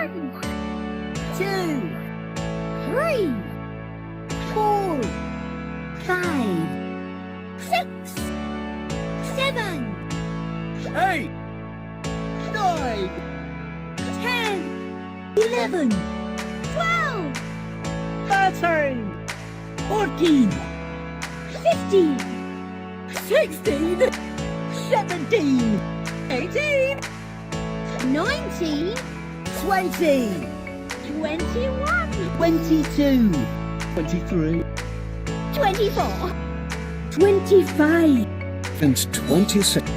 1, 2, 3, 4, 5, 6, 7, 8, 9, 10, 11, 12, 13, 14, 15, 16, 17, 18, 19, 20, 21, 22, 23, 24, 25, and 26,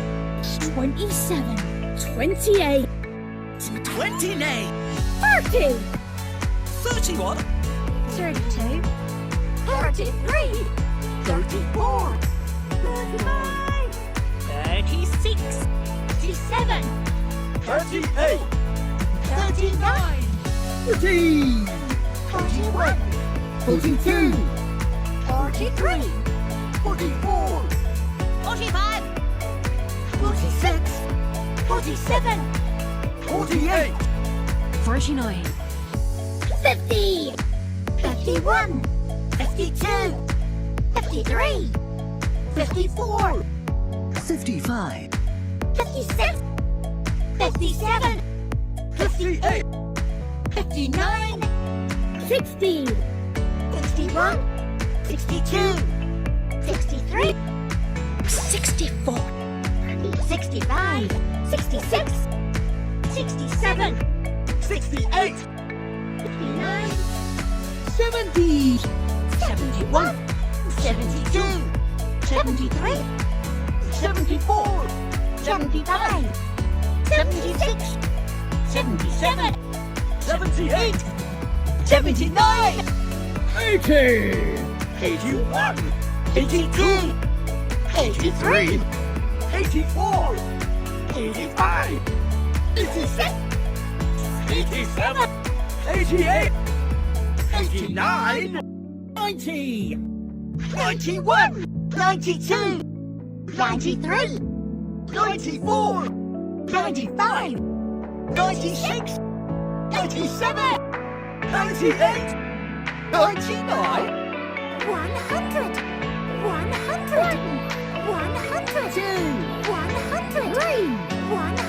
27, 28, 29, 30, 31, 32, 33, 34, 35, 36, 37, 38, 39, 40, 41, 42, 43, 44, 45, 46, 47, 48, 49, 50, 51, 52, 53, 54, 55, 56, 57, 58, 59, 60, 61, 62, 63, 64, 65, 66, 67, 68, 69, 70, 71, 72, 73, 74, 75, 76, 77, 78, 79, 80, 81, 82, 83, 84, 85, 86, 87, 88, 89, 90, 91, 92, 93, 94, 95, 96, 97, 98, 99, 100, 100, 100, 2, 103, 100.